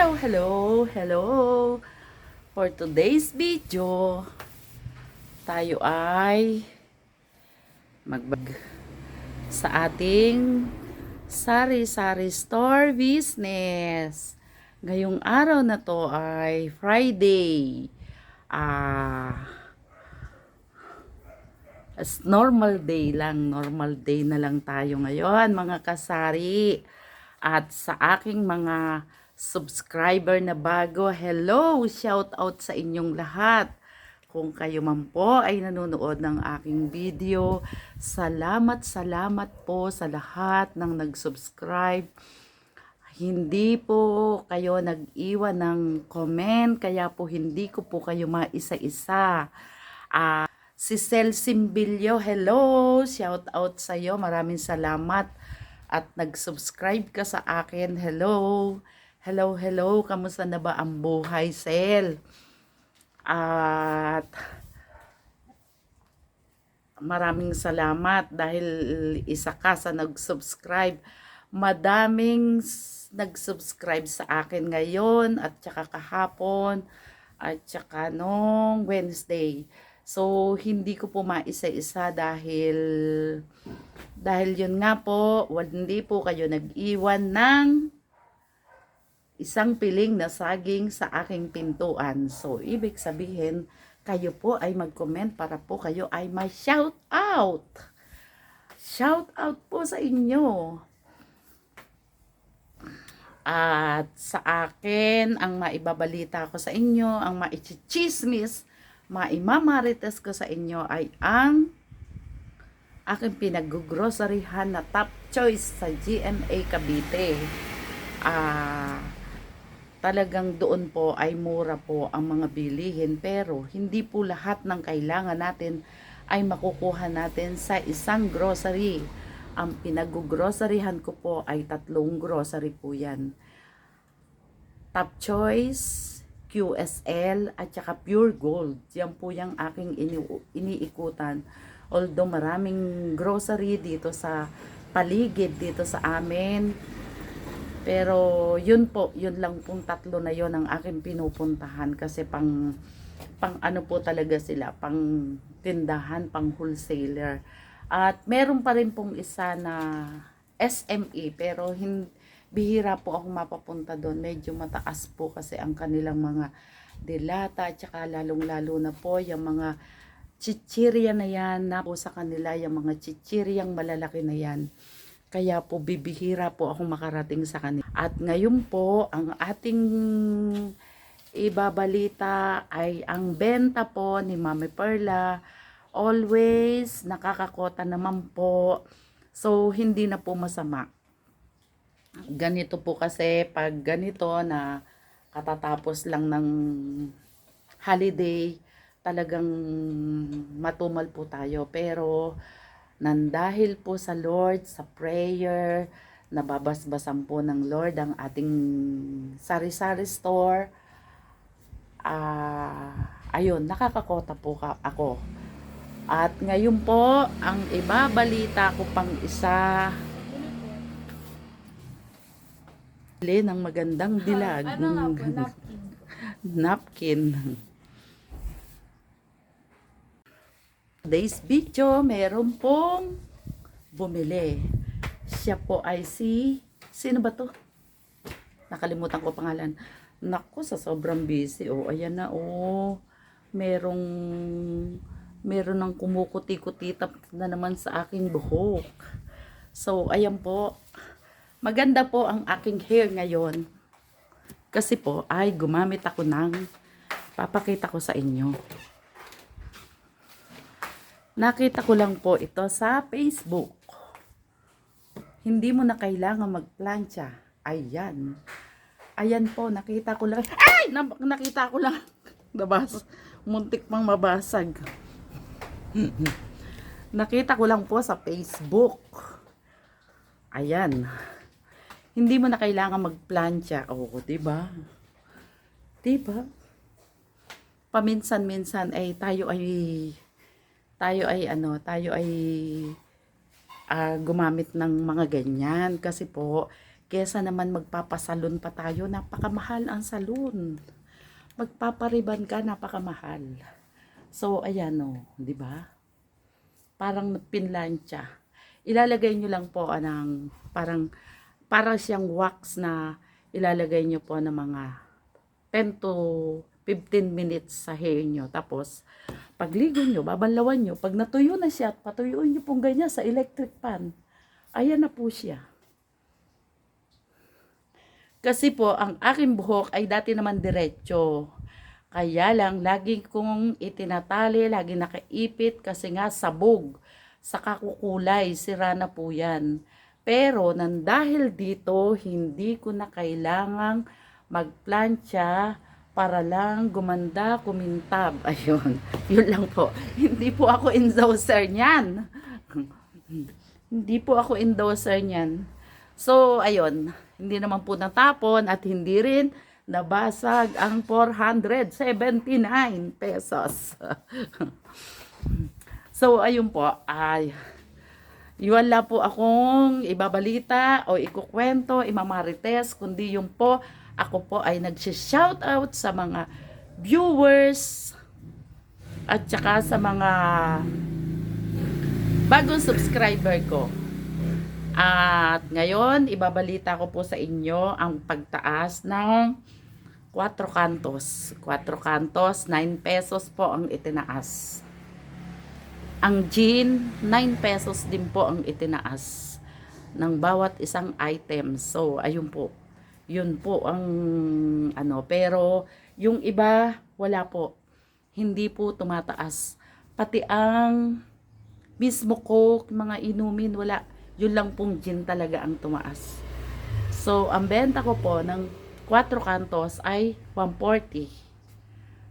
Hello, hello, hello. For today's video, tayo ay magbag sa ating sari-sari store business. Ngayong araw na to ay Friday. As normal day na lang tayo ngayon mga kasari. At sa aking mga subscriber na bago, hello! Shout out sa inyong lahat. Kung kayo man po ay nanonood ng aking video, salamat po sa lahat ng nag-subscribe. Hindi po kayo nag-iwan ng comment, kaya po hindi ko po kayo maisa-isa. Si Cel Simbilio, hello! Shout out sa iyo, maraming salamat. At nag-subscribe ka sa akin. Hello. Hello. Kamusta na ba ang buhay, Cel? At maraming salamat dahil isa ka sa nag-subscribe. Madaming nag-subscribe sa akin ngayon at saka kahapon at saka nung Wednesday. So, hindi ko po maisa-isa dahil yun nga po, hindi po kayo nag-iwan ng isang piling na saging sa aking pintuan. So, ibig sabihin, kayo po ay mag-comment para po kayo ay may shout out. Shout out po sa inyo. At sa akin, ang maibabalita ko sa inyo, ang maichismis, maimamarites ko sa inyo ay ang aking pinag-groceryhan na top choice sa GMA Cavite. Talagang doon po ay mura po ang mga bilihin, pero hindi po lahat ng kailangan natin ay makukuha natin sa isang grocery. Ang pinag-groceryhan ko po ay 3 grocery po yan. Top Choice, QSL, at saka Pure Gold. Yan po yung aking iniikutan. Although maraming grocery dito sa paligid dito sa amin. Pero yun lang pong 3 na yon ang aking pinupuntahan kasi pang ano po talaga sila, pang tindahan, pang wholesaler. At meron pa rin pong isa na SME pero bihira po ako mapapunta doon. Medyo mataas po kasi ang kanilang mga delata at saka lalong-lalo na po yung mga chichirya na yan na po sa kanila, yung mga chichiryang malalaki na yan. Kaya po bibihira po akong makarating sa kanila. At ngayon po, ang ating ibabalita ay ang benta po ni Mami Perla. Always nakakakota naman po. So, hindi na po masama. Ganito po kasi pag ganito na katatapos lang ng holiday, talagang matumal po tayo. Pero nandahil po sa Lord, sa prayer, nababasbasan po ng Lord ang ating sari-sari store. Ayun, nakakakota po ako. At ngayon po, ang ibabalita ko pang isa, ng magandang dilag. Napkin. Today's video, meron pong bumili. Siya po ay sino ba to? Nakalimutan ko pangalan. Naku, sa sobrang busy. Ayan na, merong ng kumukuti-kutitap na naman sa aking buhok. So, ayan po. Maganda po ang aking hair ngayon. Kasi po, ay gumamit ako ng, papakita ko sa inyo. Nakita ko lang po ito sa Facebook. Hindi mo na kailangan magplancha. Ayan. Ayan po, nakita ko lang. Ay! Nakita ko lang. Muntik pang mabasag. Nakita ko lang po sa Facebook. Ayan. Hindi mo na kailangan magplancha. Diba? Diba? Paminsan-minsan ay tayo ay gumamit ng mga ganyan kasi po Kesa naman magpapasalon pa tayo, napakamahal ang salon. Magpapariban ka, napakamahal. So, ayan o, di ba? Parang pinlansya. Ilalagay nyo lang po ng parang siyang wax na ilalagay nyo po ng mga 10 to 15 minutes sa hair nyo. Tapos, pagligo nyo, babanlawan nyo. Pag natuyo na siya, patuyuin nyo pong ganyan sa electric pan. Ayan na po siya. Kasi po, ang aking buhok ay dati naman diretso. Kaya lang, lagi kong itinatali, lagi nakaipit kasi nga sabog. Sa kakukulay, sira na po yan. Pero, dahil dito, hindi ko na kailangang magplantsa para lang gumanda, kumintab. Ayun, yun lang po. Hindi po ako endorser niyan. Hindi po ako endorser niyan. So, ayun, hindi naman po natapon at hindi rin nabasag ang 479 pesos. So, ayun po, ay, wala po akong ibabalita o ikukwento, imamarites, kundi yung po, ako po ay nag-shoutout sa mga viewers at saka sa mga bagong subscriber ko. At ngayon, ibabalita ko po sa inyo ang pagtaas ng 4 kantos. 4 kantos, 9 pesos po ang itinaas. Ang gin, 9 pesos din po ang itinaas ng bawat isang item. So, ayun po. Yun po ang ano. Pero, yung iba, wala po. Hindi po tumataas. Pati ang mismo Coke, mga inumin, wala. Yun lang pong gin talaga ang tumaas. So, ang benta ko po ng 4 kantos ay 140.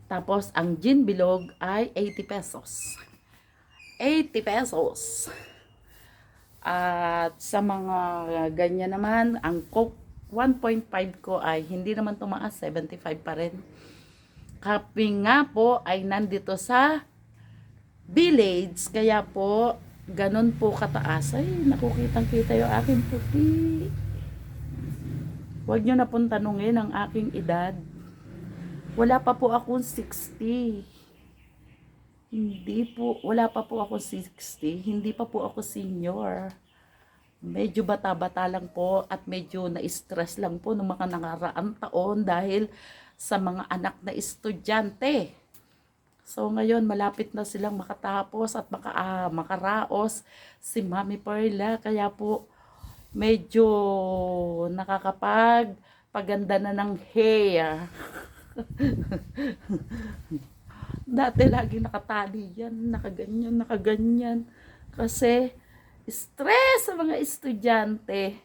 Tapos, ang gin bilog ay 80 pesos. 80 pesos. At sa mga ganyan naman, ang Coke 1.5 ko ay hindi naman tumaas, 75 pa rin. Kape nga po ay nandito sa Village, kaya po ganon po kataas. Ay, nakukitang-kita yung aking puti. Huwag nyo na pong tanungin ang aking edad. Wala pa po akong 60. Hindi po, wala pa po ako 60. Hindi pa po ako senior. Medyo bata-bata lang po at medyo na-stress lang po ng mga nakaraang taon dahil sa mga anak na estudyante. So ngayon malapit na silang makatapos at makaraos si Mami Perla, kaya po medyo paganda na ng hair. Dati lagi nakatali yan, nakaganyan. Kasi stress sa mga estudyante.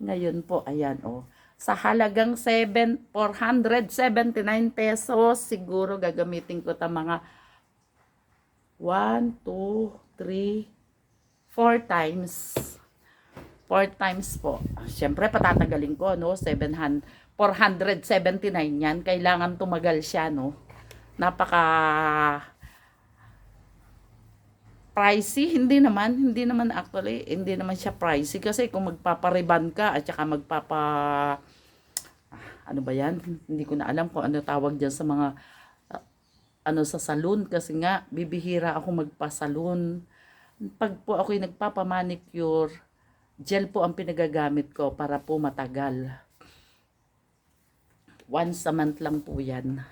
Ngayon po, ayan oh. Sa halagang 479 pesos, siguro gagamitin ko ta mga 1, 2, 3, 4 times. 4 times po. Siyempre, patatagalin ko, no? 479 yan. Kailangan tumagal siya, no? Napaka pricey, hindi naman actually, hindi naman siya pricey kasi kung magpapariban ka at saka ano ba yan? Hindi ko na alam kung ano tawag diyan sa mga sa salon kasi nga bibihira ako magpa-salon. Pag po ako'y nagpapamanicure, gel po ang pinagagamit ko para po matagal. Once a month lang po yan.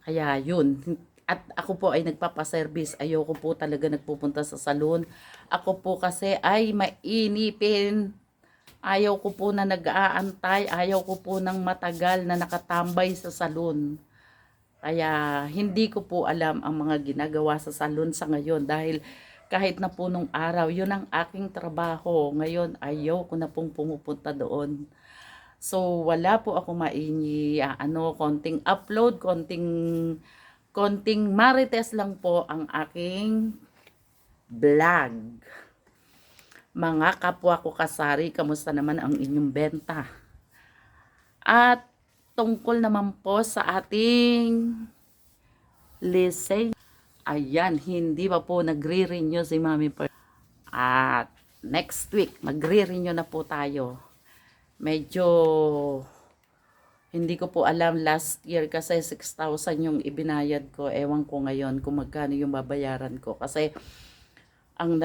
Kaya yun. At ako po ay nagpapaservice. Ayoko po talaga nagpupunta sa salon. Ako po kasi ay mainipin. Ayaw ko po na nag-aantay. Ayaw ko po ng matagal na nakatambay sa salon. Kaya hindi ko po alam ang mga ginagawa sa salon sa ngayon. Dahil kahit na po nung araw, yun ang aking trabaho. Ngayon, ayaw ko na pong pumupunta doon. So, wala po ako konting upload, konting marites lang po ang aking vlog. Mga kapwa ko kasari, kamusta naman ang inyong benta? At tungkol naman po sa ating lisay, ayan, hindi pa po nagre-renew si Mami Per. At next week, magre-renew na po tayo. medyo hindi ko po alam last year kasi 6,000 yung ibinayad ko. Ewan ko ngayon kung magkano yung babayaran ko. Kasi ang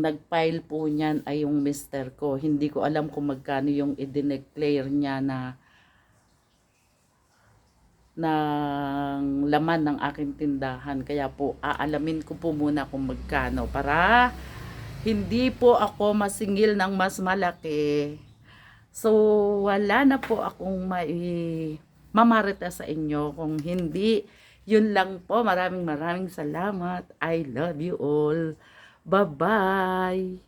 nag-file po niyan ay yung mister ko. Hindi ko alam kung magkano yung i-declare niya ng laman ng aking tindahan. Kaya po aalamin ko po muna kung magkano para hindi po ako masingil ng mas malaki. So, wala na po akong mamarita sa inyo. Kung hindi, yun lang po. Maraming salamat. I love you all. Bye-bye.